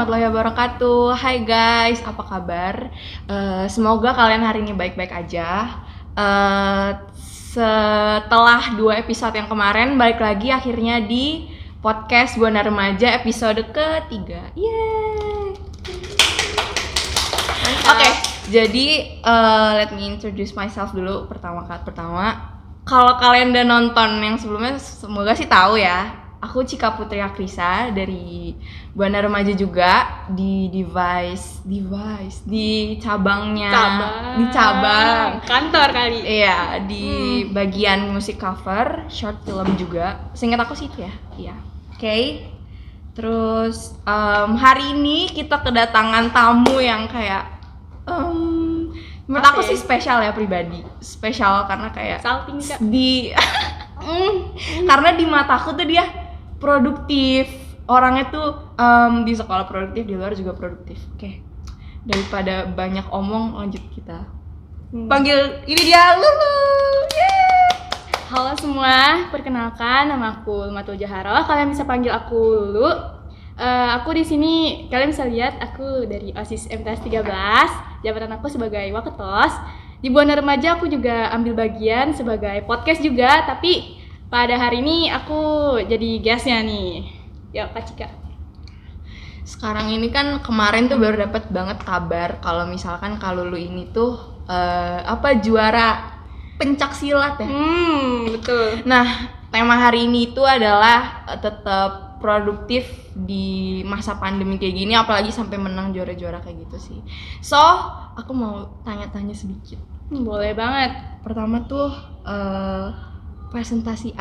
warahmatullahi wabarakatuh. Hai guys, apa kabar? Semoga kalian hari ini baik-baik aja. Setelah 2 episode yang kemarin, balik lagi akhirnya di podcast Buana Remaja episode ketiga. Yeay! Oke, jadi let me introduce myself dulu pertama. Kalau kalian udah nonton yang sebelumnya, semoga sih tahu ya. Aku Cika Putri Akrisa dari Buana Remaja juga di device di cabangnya di cabang kantor kali. Iya, di bagian musik cover, short film juga. Seingat aku sih itu ya. Iya. Oke. Terus hari ini kita kedatangan tamu yang kayak menurut aku sih spesial ya, pribadi. Spesial karena kayak Salting Kak. Karena di mataku tuh dia produktif, orangnya tuh di sekolah produktif, di luar juga produktif. Oke. Daripada banyak omong, lanjut kita panggil ini dia, Lulu. Yeay. Halo semua, perkenalkan nama aku Lumatul Jaharoh. Kalian bisa panggil aku Lulu. Aku di sini kalian bisa lihat aku dari OSIS MTS 13. Jabatan aku sebagai Waketos. Di Buana Remaja aku juga ambil bagian sebagai podcast juga, tapi pada hari ini aku jadi guestnya nih. Ya, Kak Cika. Sekarang ini kan kemarin tuh baru dapat banget kabar kalau misalkan kalau lu ini tuh juara pencak silat ya. Betul. Nah, tema hari ini itu adalah tetap produktif di masa pandemi kayak gini, apalagi sampai menang juara-juara kayak gitu sih. So, aku mau tanya-tanya sedikit. Boleh banget. Pertama tuh prestasi,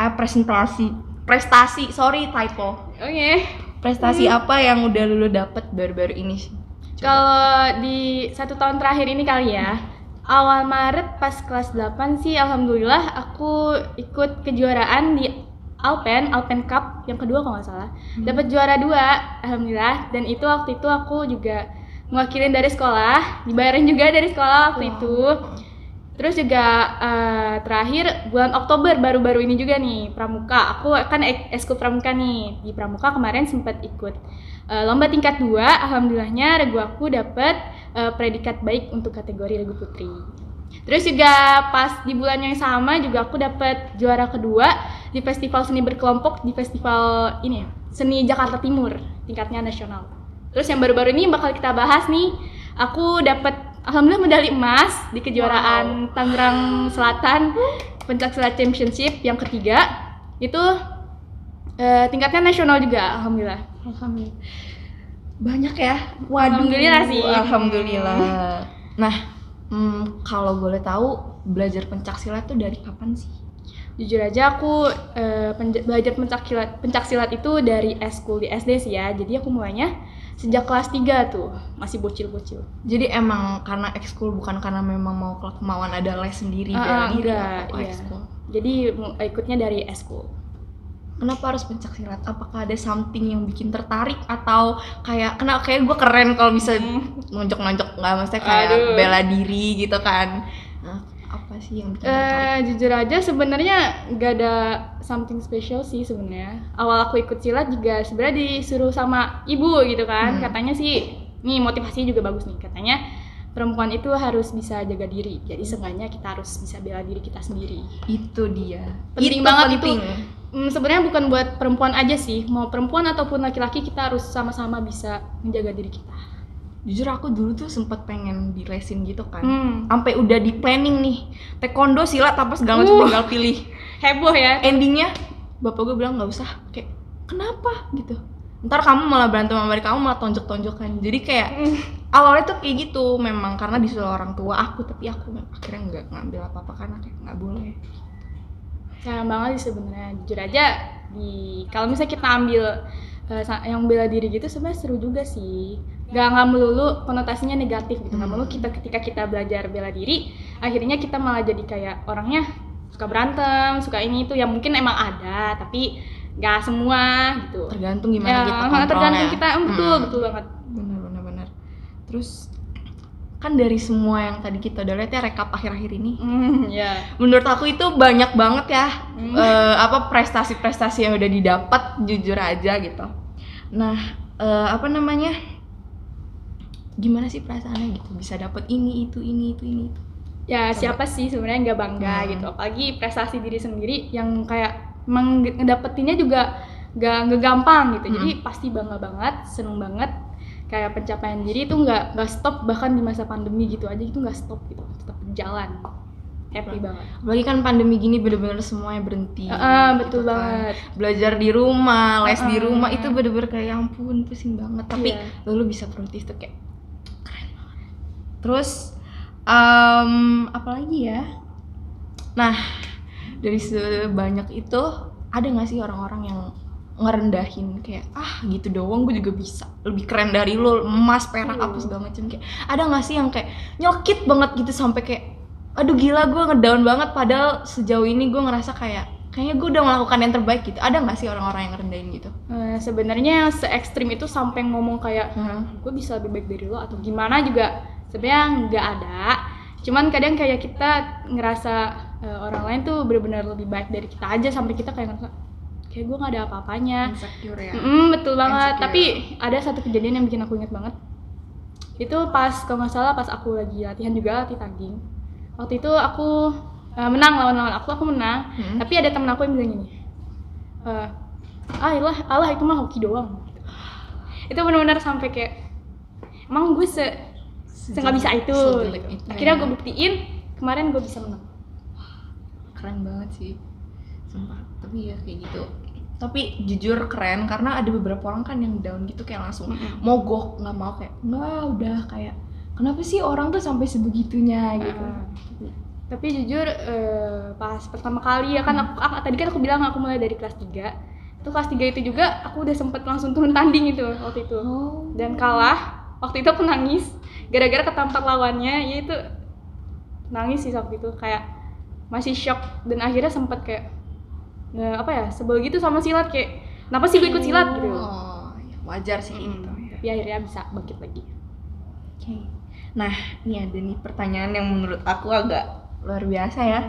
sorry typo. Oke. Prestasi apa yang udah lu dapet baru-baru ini sih? Kalau di 1 tahun terakhir ini kali ya, awal Maret pas kelas 8 sih alhamdulillah aku ikut kejuaraan di Alpen Cup yang kedua kalau nggak salah. Dapat juara 2, alhamdulillah. Dan itu waktu itu aku juga mewakilin dari sekolah, dibayarin juga dari sekolah waktu itu. Terus juga terakhir bulan Oktober baru-baru ini juga nih Pramuka. Aku kan eskul Pramuka nih. Di Pramuka kemarin sempat ikut lomba tingkat 2. Alhamdulillahnya regu aku dapat predikat baik untuk kategori regu putri. Terus juga pas di bulan yang sama juga aku dapat juara kedua di festival seni berkelompok di festival ini ya, Seni Jakarta Timur tingkatnya nasional. Terus yang baru-baru ini bakal kita bahas nih, aku dapat alhamdulillah medali emas di kejuaraan Tangerang Selatan Pencak Silat Championship yang ketiga. Itu tingkatnya nasional juga, alhamdulillah. Banyak ya. Waduh. Alhamdulillah sih. Alhamdulillah. Nah, kalau boleh tahu belajar pencak silat tuh dari kapan sih? Jujur aja aku belajar pencak silat itu dari eskul di SD sih ya. Jadi aku mulainya sejak kelas 3 tuh, masih bocil-bocil. Jadi emang karena ekskul, bukan karena memang mau kemauan ada les sendiri bela diri atau iya. ekskul? Jadi ikutnya dari ekskul. Kenapa harus pencak silat? Apakah ada something yang bikin tertarik atau kayak gue keren kalau bisa nonjok-nonjok, nggak, maksudnya kayak bela diri gitu kan? Nah, apa sih yang bikin tertarik? Jujur aja sebenarnya nggak ada something special sih sebenarnya. Awal aku ikut silat juga sebenarnya disuruh sama ibu gitu kan. Katanya sih, nih motivasinya juga bagus nih. Katanya perempuan itu harus bisa jaga diri. Jadi seenggaknya kita harus bisa bela diri kita sendiri. Itu dia. Penting banget itu. Sebenarnya bukan buat perempuan aja sih. Mau perempuan ataupun laki-laki kita harus sama-sama bisa menjaga diri kita. Jujur aku dulu tuh sempet pengen dilesin gitu kan. Sampai udah di planning nih. Taekwondo, silat, apa segala macam, tinggal pilih. Heboh ya. Endingnya bapak gue bilang nggak usah. Kayak kenapa gitu? Ntar kamu malah berantem sama adik kamu, malah tonjok-tonjokan. Jadi kayak awalnya tuh kayak gitu memang karena disuruh orang tua aku, tapi aku akhirnya nggak ngambil apa-apa karena kayak nggak boleh. Sayang banget sih sebenarnya. Jujur aja kalau misalnya kita ambil yang bela diri gitu sebenarnya seru juga sih. Gak melulu konotasinya negatif gitu. Gak melulu ketika kita belajar bela diri, akhirnya kita malah jadi kayak orangnya suka berantem, suka ini itu, yang mungkin emang ada, tapi gak semua gitu. Tergantung gimana kita kontrolnya. Tergantung kita, betul banget. Benar. Terus kan dari semua yang tadi kita udah lihat ya, rekap akhir-akhir ini, menurut aku itu banyak banget ya prestasi-prestasi yang udah didapat, jujur aja gitu. Nah, gimana sih perasaannya gitu bisa dapet ini itu. Ya Coba. siapa sih sebenarnya nggak bangga gitu, apalagi prestasi diri sendiri yang kayak emang ngedapetinnya juga nggak gampang gitu. Jadi pasti bangga banget, seneng banget. Kayak pencapaian diri itu nggak stop, bahkan di masa pandemi gitu aja itu nggak stop gitu, tetap berjalan. Happy banget. Apalagi kan pandemi gini bener-bener semuanya berhenti. Betul gitu banget. Kan. Belajar di rumah, les di rumah itu bener-bener kayak ya ampun pusing banget. Tapi lu bisa produktif tuh kayak keren banget. Terus apalagi ya? Nah dari sebanyak itu ada nggak sih orang-orang yang ngerendahin kayak gitu doang gue juga bisa lebih keren dari lo, emas, perak apa segala macam, kayak ada nggak sih yang kayak nyelkit banget gitu sampai kayak aduh gila gue ngedown banget padahal sejauh ini gue ngerasa kayaknya gue udah melakukan yang terbaik gitu. Ada nggak sih orang-orang yang ngerendahin gitu? Sebenarnya se ekstrim itu sampai ngomong kayak gue bisa lebih baik dari lo atau gimana juga sebenarnya nggak ada. Cuman kadang kayak kita ngerasa orang lain tuh benar-benar lebih baik dari kita aja sampai kita kayak ngerasa kayak gue nggak ada apa-apanya. Insecure ya. Betul banget. Insecure. Tapi ada satu kejadian yang bikin aku inget banget. Itu pas kalau nggak salah pas aku lagi latihan juga, latih tanding. Waktu itu aku menang lawan aku menang. Tapi ada temen aku yang bilang gini, Allah itu mah hoki doang. Itu benar-benar sampai kayak emang gue nggak bisa itu. Akhirnya gue buktiin kemarin gue bisa menang. Keren banget sih, sumpah. Tapi ya kayak gitu. Tapi jujur keren karena ada beberapa orang kan yang down gitu kayak langsung mogok, nggak mau kayak nggak udah kayak kenapa sih orang tuh sampai sebegitunya gitu. Tapi jujur pas pertama kali ya kan tadi kan aku bilang aku mulai dari kelas 3. Itu kelas 3 itu juga aku udah sempet langsung turun tanding itu waktu itu. Dan kalah. Waktu itu aku nangis gara-gara ketampar lawannya, yaitu nangis sih waktu itu kayak masih shock dan akhirnya sempet kayak sebel gitu sama silat, kayak kenapa sih gue ikut silat gitu. Wajar sih gitu. Tapi akhirnya bisa bangkit lagi. Nah, ini ada nih pertanyaan yang menurut aku agak luar biasa ya.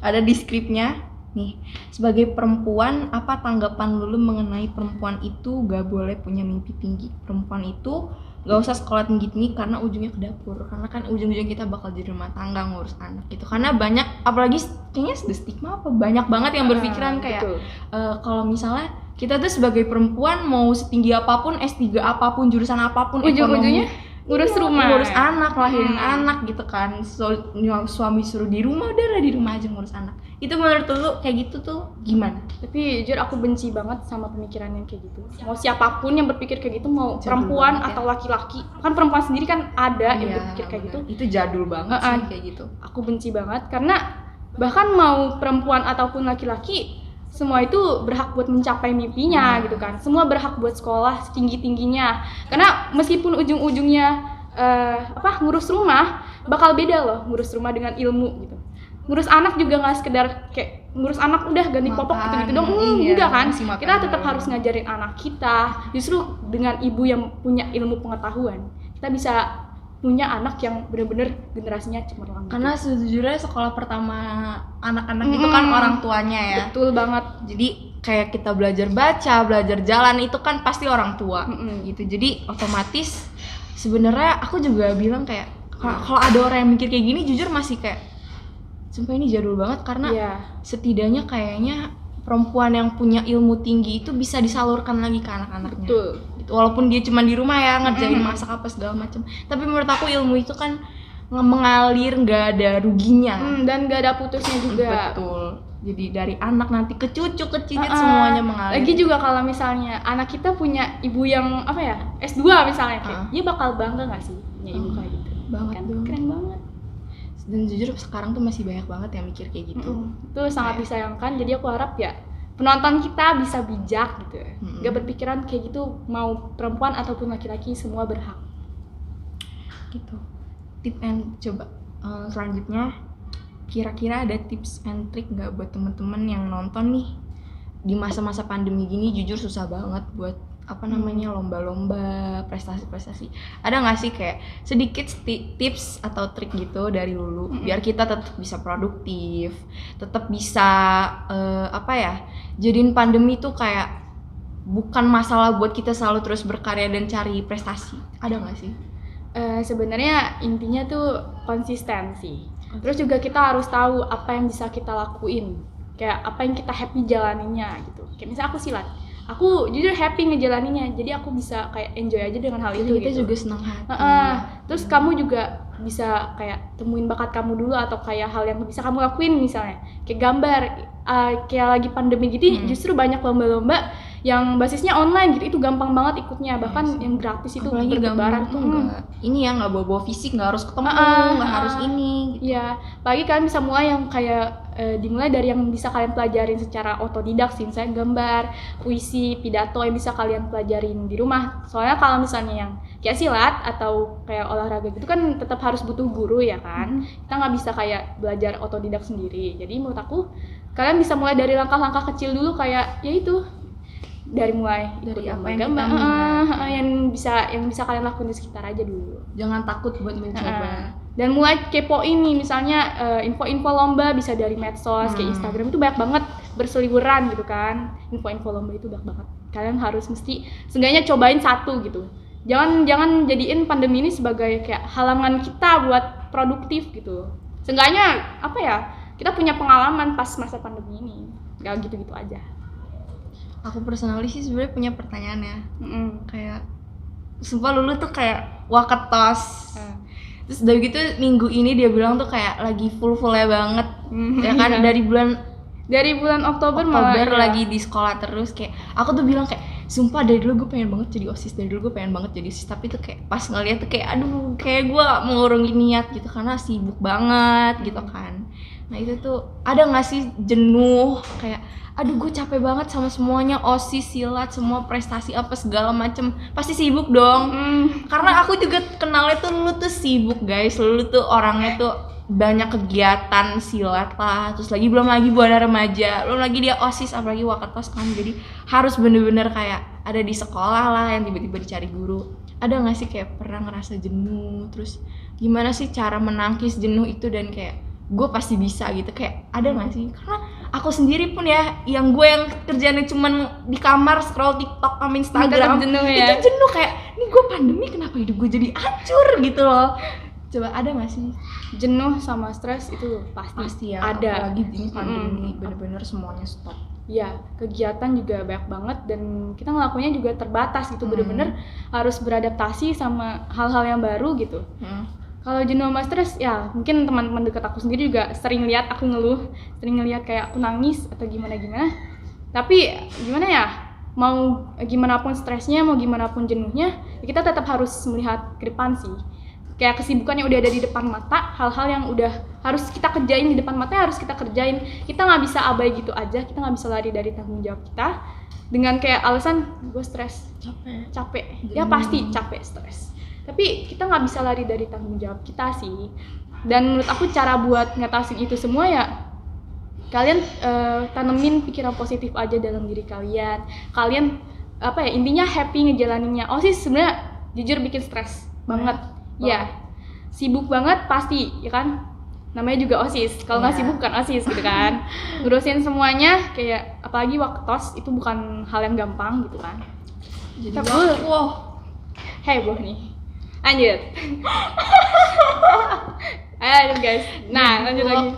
Ada di skripnya nih. Sebagai perempuan, apa tanggapan Lulu mengenai perempuan itu gak boleh punya mimpi tinggi? Perempuan itu gak usah sekolah tinggi-tinggi karena ujungnya ke dapur. Karena kan ujung-ujung kita bakal jadi rumah tangga, ngurus anak gitu. Karena banyak, apalagi kayaknya stigma apa, banyak banget yang berpikiran kayak kalau misalnya kita tuh sebagai perempuan mau setinggi apapun, S3 apapun, jurusan apapun, ujung-ujungnya ngurus rumah, ngurus anak, lahirin anak gitu kan. Suami suruh di rumah, udah di rumah aja ngurus anak. Itu menurut lu kayak gitu tuh gimana? Tapi jujur aku benci banget sama pemikiran yang kayak gitu. Mau siapapun yang berpikir kayak gitu, mau jadul perempuan banget, atau laki-laki. Kan perempuan sendiri kan ada yang berpikir kayak gitu. Itu jadul banget sih kayak gitu. Aku benci banget karena bahkan mau perempuan ataupun laki-laki, semua itu berhak buat mencapai mimpinya gitu kan. Semua berhak buat sekolah setinggi-tingginya. Karena meskipun ujung-ujungnya ngurus rumah, bakal beda loh ngurus rumah dengan ilmu gitu. Ngurus anak juga nggak sekedar kayak ngurus anak udah ganti popok gitu-gitu dong. Enggak kan? Kita tetap harus ngajarin anak kita. Justru dengan ibu yang punya ilmu pengetahuan, kita bisa punya anak yang benar-benar generasinya cemerlang. Karena sejujurnya sekolah pertama anak-anak itu kan orang tuanya ya. Betul banget. Jadi kayak kita belajar baca, belajar jalan itu kan pasti orang tua gitu. Jadi otomatis sebenarnya aku juga bilang kayak kalau ada orang yang mikir kayak gini, jujur masih kayak sumpah ini jadul banget karena setidaknya kayaknya perempuan yang punya ilmu tinggi itu bisa disalurkan lagi ke anak-anaknya. Betul. Walaupun dia cuma di rumah ya ngerjain masak apa segala macam. Tapi menurut aku ilmu itu kan mengalir, nggak ada ruginya. Dan nggak ada putusnya juga. Betul. Jadi dari anak nanti ke cucu, ke cicit semuanya mengalir. Lagi juga kalau misalnya anak kita punya ibu yang S2 misalnya, dia bakal bangga nggak sih punya ibu kayak gitu? Banget kan? dong. Keren banget. Dan jujur sekarang tuh masih banyak banget yang mikir kayak gitu. Itu sangat disayangkan. Jadi aku harap ya penonton kita bisa bijak gitu, gak berpikiran kayak gitu, mau perempuan ataupun laki-laki semua berhak. Gitu. Tip and coba selanjutnya, kira-kira ada tips and trick nggak buat temen-temen yang nonton nih di masa-masa pandemi gini? Jujur susah banget buat lomba-lomba, prestasi-prestasi. Ada nggak sih kayak sedikit tips atau trik gitu dari Lulu biar kita tetap bisa produktif, tetap bisa jadiin pandemi tuh kayak bukan masalah buat kita selalu terus berkarya dan cari prestasi. Ada nggak sih? Sebenarnya intinya tuh konsistensi. Terus juga kita harus tahu apa yang bisa kita lakuin, kayak apa yang kita happy jalaninnya gitu. Kayak misalnya aku silat, aku jujur happy ngejalaninnya, jadi aku bisa kayak enjoy aja dengan hal itu kita gitu. juga senang hati. Terus kamu juga bisa kayak temuin bakat kamu dulu, atau kayak hal yang bisa kamu lakuin, misalnya kayak gambar. Kayak lagi pandemi gitu, justru banyak lomba-lomba yang basisnya online gitu, itu gampang banget ikutnya, bahkan yang gratis itu apalagi gambar bertebaran tuh nggak bawa fisik, nggak harus ketemu, nggak harus ini gitu. Iya, apalagi kalian bisa mulai yang kayak dimulai dari yang bisa kalian pelajarin secara otodidak sih, misalnya gambar, puisi, pidato yang bisa kalian pelajarin di rumah. Soalnya kalau misalnya yang kayak silat atau kayak olahraga gitu kan tetap harus butuh guru ya kan. Kita nggak bisa kayak belajar otodidak sendiri. Jadi menurut aku kalian bisa mulai dari langkah-langkah kecil dulu, kayak ya itu, dari mulai Dari ikut apa yang gambar, kita yang bisa kalian lakuin di sekitar aja dulu. Jangan takut buat mencoba. Dan mulai kepoin nih, misalnya info-info lomba bisa dari medsos, kayak Instagram itu banyak banget berseliweran gitu kan. Info-info lomba itu banyak banget. Kalian harus mesti seenggaknya cobain satu gitu. Jangan jadiin pandemi ini sebagai kayak halangan kita buat produktif gitu. Seenggaknya apa ya? Kita punya pengalaman pas masa pandemi ini. Gak gitu-gitu aja. Aku personally sih sebenarnya punya pertanyaan ya. Kayak sumpah Lulu tuh kayak waketos. Terus dari gitu minggu ini dia bilang tuh kayak lagi full-fullnya banget. Ya kan dari bulan Oktober malah ya. lagi di sekolah terus, kayak aku tuh bilang kayak sumpah dari dulu gue pengen banget jadi OSIS, tapi tuh kayak pas ngeliat tuh kayak aduh kayak gue mengurungin niat gitu karena sibuk banget gitu kan. Nah itu tuh ada nggak sih jenuh kayak aduh gue capek banget sama semuanya, OSIS, silat, semua prestasi apa segala macem, pasti sibuk dong. Karena aku juga kenalnya tuh lu tuh sibuk guys, lu tuh orangnya tuh banyak kegiatan silat lah, terus belum lagi buana remaja, belum lagi dia OSIS, apalagi waketos kan, jadi harus bener-bener kayak ada di sekolah lah yang tiba-tiba dicari guru. Ada nggak sih kayak pernah ngerasa jenuh, terus gimana sih cara menangkis jenuh itu dan kayak gue pasti bisa gitu, kayak ada nggak sih? Karena aku sendiri pun ya, yang kerjanya cuman di kamar scroll TikTok sama Instagram, jenuh ya? itu jenuh, kayak ini gue pandemi kenapa hidup gue jadi hancur gitu loh. Coba ada nggak sih? Jenuh sama stres itu Pasti ya, ada. apalagi ini pandemi bener-bener semuanya stop. Ya, kegiatan juga banyak banget dan kita ngelakuinnya juga terbatas gitu, bener-bener harus beradaptasi sama hal-hal yang baru gitu. Kalau jenuh sama stres, ya mungkin teman-teman dekat aku sendiri juga sering lihat aku ngeluh, sering ngelihat kayak aku nangis atau gimana-gimana. Tapi gimana ya, mau gimana pun stresnya, mau gimana pun jenuhnya, ya kita tetap harus melihat ke depan sih. Kayak kesibukan yang udah ada di depan mata, hal-hal yang udah harus kita kerjain di depan mata harus kita kerjain. Kita nggak bisa abai gitu aja, kita nggak bisa lari dari tanggung jawab kita dengan kayak alasan gue stres, capek. Ya pasti capek, stres. Tapi kita nggak bisa lari dari tanggung jawab kita sih. Dan menurut aku cara buat ngatasin itu semua ya kalian tanemin pikiran positif aja dalam diri kalian. Kalian apa ya, intinya happy ngejalaninnya. OSIS sebenarnya jujur bikin stres banget. Ya, sibuk banget pasti, ya kan? Namanya juga OSIS. Kalau nggak sibuk bukan OSIS gitu kan. Ngurusin semuanya kayak apalagi waketos itu bukan hal yang gampang gitu kan. Jadi heboh nih. Lanjut. Ayo guys. Nah, lanjut lagi.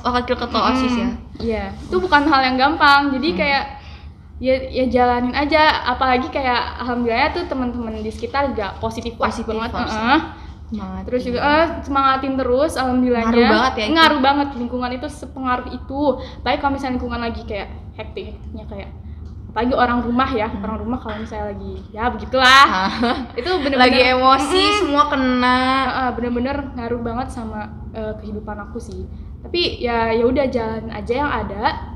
Wakil ketua OSIS ya. Iya, itu bukan hal yang gampang. Jadi kayak ya jalanin aja, apalagi kayak alhamdulillah tuh teman-teman di sekitar juga positif banget. Terus juga semangatin terus, alhamdulillahnya. Ngaruh banget lingkungan itu, sepengaruh itu. Baik kalau misalnya lingkungan lagi kayak hektiknya kayak apalagi orang rumah kalau misalnya lagi ya begitulah. Itu bener-bener lagi emosi semua kena. Bener-bener ngaruh banget sama kehidupan aku sih. Tapi ya udah jalanin aja yang ada.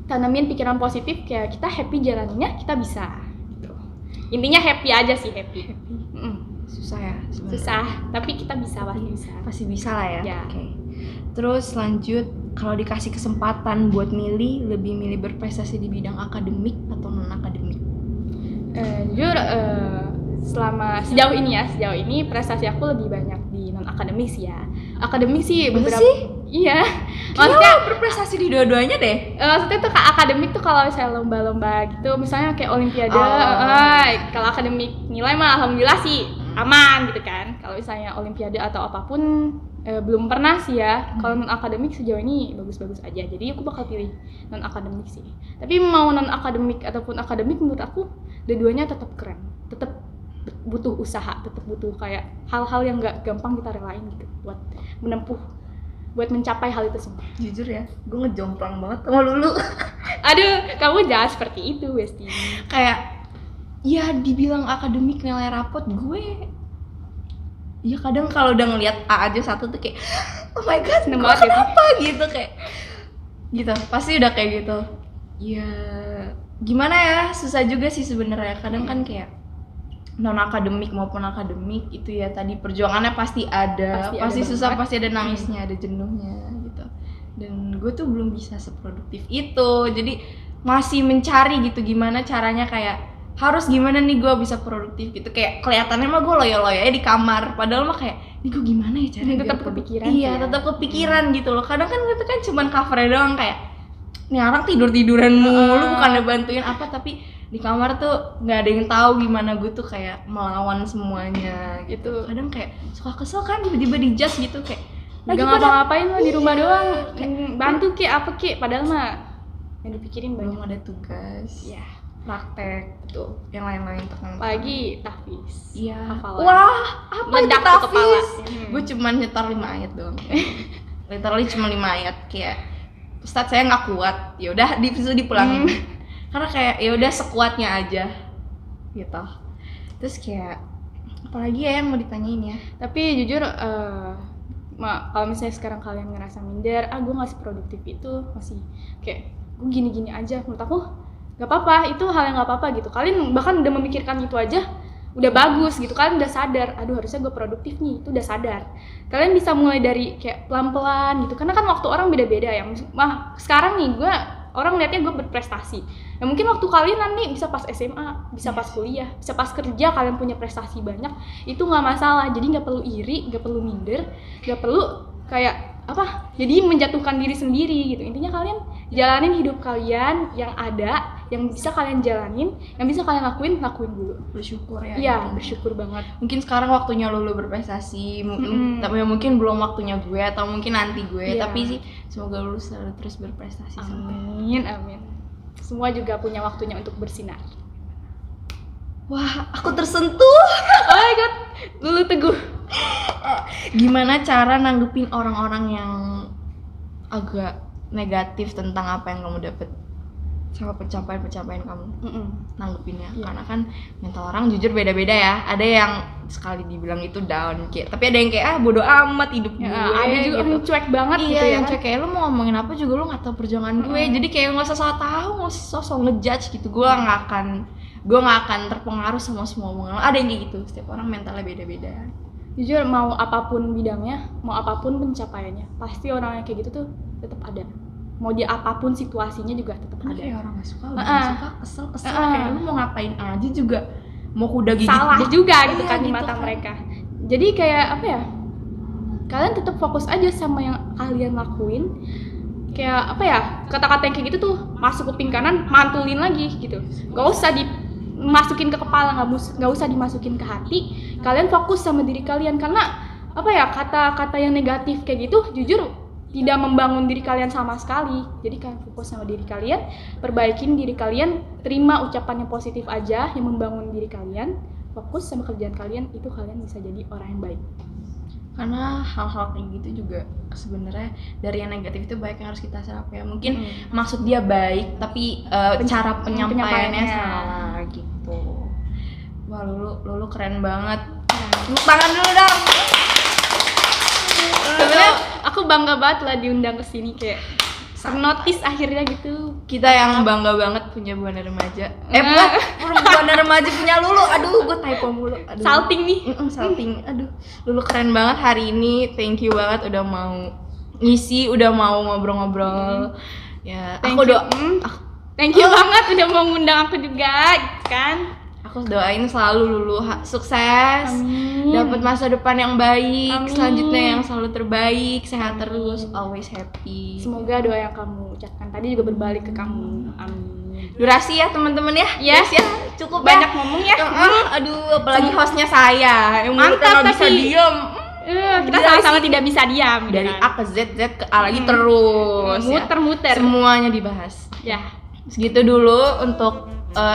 Tanamin pikiran positif, kayak kita happy jalaninnya, kita bisa gitu. Intinya happy aja sih, happy. Susah ya sebenarnya. Susah, tapi kita bisa, pasti bisa lah ya. Ya. Okay. Terus lanjut, kalau dikasih kesempatan buat lebih milih berprestasi di bidang akademik atau non akademik? Jujur selama sejauh ini prestasi aku lebih banyak di non akademik sih ya. Akademik sih beberapa. Iya. Maksudnya berprestasi di dua-duanya deh. Maksudnya tuh akademik tuh kalau misalnya lomba-lomba gitu, misalnya kayak olimpiade, kalau akademik nilai mah alhamdulillah sih aman gitu kan. Kalau misalnya olimpiade atau apapun belum pernah sih ya. Kalau non akademik sejauh ini bagus-bagus aja. Jadi aku bakal pilih non akademik sih. Tapi mau non akademik ataupun akademik menurut aku dua-duanya tetap keren. Tetap butuh usaha, tetap butuh kayak hal-hal yang nggak gampang kita relain gitu buat menempuh, buat mencapai hal itu semua. Jujur ya, gue ngejomplang banget sama Lulu. Aduh, kamu jangan seperti itu, Besti. Kayak ya dibilang akademik nilai rapot, gue ya kadang kalau udah ngeliat A aja satu tuh kayak oh my god, Seneng kok banget kenapa gitu, kayak gitu, pasti udah kayak gitu. Ya gimana ya, susah juga sih sebenarnya. Kadang kan kayak non akademik maupun akademik itu ya tadi perjuangannya pasti ada, pasti susah, pasti ada nangisnya, ada jenuhnya gitu. Dan gue tuh belum bisa seproduktif itu, jadi masih mencari gitu gimana caranya, kayak harus gimana nih gue bisa produktif gitu. Kayak kelihatannya mah gue loyo-loyo di kamar, padahal mah kayak ini gue gimana ya caranya tetap biar kepikiran. iya ya? Tetap kepikiran gitu loh. Kadang kan itu kan cuman covernya doang, kayak nih orang tidur-tiduran mulu, bukannya bantuin apa, tapi di kamar tuh nggak ada yang tahu gimana gue tuh kayak melawan semuanya gitu. Kadang kayak suka kesel kan tiba-tiba di judge gitu, kayak lagi ngapa-ngapain lo di rumah doang, bantu kek apa kek, padahal mah yang dipikirin belum banyak. ada tugas ya, praktek tuh yang lain-lain tentang Lagi tahfiz. iya, hafalan. wah apa Meledak itu ke kepala. tahfiz? Gue cuman nyetor 5 ayat doang. Literally cuma 5 ayat, kayak Ustadz saya nggak kuat, ya udah dipulangin. Karena kayak ya udah sekuatnya aja gitu. Terus kayak apalagi ya yang mau ditanyain ya. Tapi jujur kalau misalnya sekarang kalian ngerasa minder, gue nggak seproduktif itu, masih kayak gue gini-gini aja, menurut aku nggak apa-apa, itu hal yang nggak apa-apa gitu. Kalian bahkan udah memikirkan itu aja udah bagus gitu, kalian udah sadar, aduh harusnya gue produktif nih, itu udah sadar. Kalian bisa mulai dari kayak pelan-pelan gitu, karena kan waktu orang beda-beda ya. Sekarang nih gue, orang lihatnya gue berprestasi, ya mungkin waktu kalian nanti bisa pas SMA, bisa pas kuliah, bisa pas kerja kalian punya prestasi banyak, itu nggak masalah. Jadi nggak perlu iri, nggak perlu minder, nggak perlu kayak apa, jadi menjatuhkan diri sendiri gitu. Intinya kalian jalanin hidup kalian yang ada, yang bisa kalian jalanin, yang bisa kalian lakuin dulu. Bersyukur ya. Iya, bersyukur banget. Mungkin sekarang waktunya Lulu berprestasi, tapi mungkin belum waktunya gue, atau mungkin nanti gue. Tapi sih semoga Lulu selalu terus berprestasi. Amin, amin. Semua juga punya waktunya untuk bersinar. Wah, aku tersentuh. Oh my god, Lulu Teguh. Gimana cara nanggepin orang-orang yang agak negatif tentang apa yang kamu dapet sama pencapaian kamu? Nanggepinnya, karena kan mental orang jujur beda-beda ya. Ada yang sekali dibilang itu down, kayak, tapi ada yang kayak bodo amat hidup gue. Ada juga gitu. yang cuek banget iya, gitu ya. Yang cuek kayak lu mau ngomongin apa juga lu nggak tahu perjuangan gue. Jadi kayak nggak usah salah tahu, nggak usah sosok ngejudge gitu. Gue nggak akan terpengaruh sama semua omongan. Ada yang kayak gitu. Setiap orang mentalnya beda-beda. Jujur, mau apapun bidangnya, mau apapun pencapaiannya, pasti orang yang kayak gitu tuh tetap ada. Mau dia apapun situasinya juga tetap ada. Kayak orang nggak suka, udah suka, kesel, kayak lu mau ngapain aja juga, mau kuda gigit salah juga gitu kan di gitu mata kan. mereka. Jadi kayak apa ya? Kalian tetap fokus aja sama yang kalian lakuin. Kayak apa ya? Kata-kata yang kayak gitu tuh masuk kuping kanan, mantulin lagi gitu. Gak usah dimasukin ke kepala, nggak usah dimasukin ke hati. Kalian fokus sama diri kalian, karena apa ya, kata-kata yang negatif kayak gitu jujur tidak membangun diri kalian sama sekali. Jadi kalian fokus sama diri kalian, perbaikin diri kalian, terima ucapan yang positif aja yang membangun diri kalian, fokus sama kerjaan kalian, itu kalian bisa jadi orang yang baik. Karena hal-hal kayak gitu juga sebenarnya dari yang negatif itu banyak yang harus kita serap ya. Mungkin maksud dia baik, tapi cara penyampaiannya salah gitu. Wah, Lulu keren banget. Tepuk tangan dulu dong. Sebenarnya aku bangga banget lah diundang ke sini, kayak ternotis akhirnya gitu. Kita yang bangga banget punya Buana Remaja. Buana Remaja punya Lulu. Aduh, gue typo mulu. Aduh. Salting nih. Salting. Aduh, Lulu keren banget hari ini. Thank you banget udah mau ngisi, udah mau ngobrol-ngobrol. Ya, Thank you banget udah mau ngundang aku juga, kan? Aku doain selalu Lulu sukses, Amin. dapat masa depan yang baik, Amin. selanjutnya yang selalu terbaik, sehat terus, always happy. Semoga doa yang kamu ucapkan tadi juga berbalik ke kamu. Amin. Durasi ya teman-teman ya. Ya. Guys, ya. Cukup Banyak ya. ngomong ya. Aduh, apalagi hostnya saya yang mulutnya Mantap, nggak bisa tapi diem. Kita Gila sama-sama sih. tidak bisa diam gitu Dari kan. A ke Z, Z ke A lagi terus. ya. Muter-muter. Semuanya dibahas. Ya. Segitu dulu untuk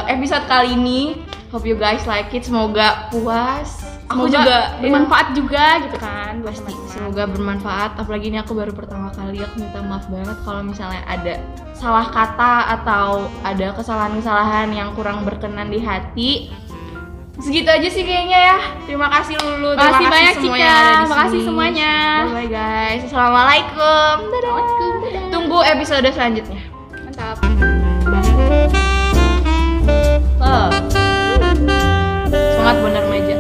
episode kali ini. Hope you guys like it. Semoga puas. Aku Semoga juga bermanfaat juga gitu kan buat pasti teman-teman. semoga bermanfaat. Apalagi ini aku baru pertama kali. Aku minta maaf banget kalau misalnya ada salah kata atau ada kesalahan-kesalahan yang kurang berkenan di hati. Segitu aja sih kayaknya ya. Terima kasih Lulu. Terima Makasih banyak, semua Cika. yang ada di Makasih sini. semuanya. Bye bye guys. Assalamualaikum. Dadah. Dadah. Tunggu episode selanjutnya. Mantap. Semangat bener meja.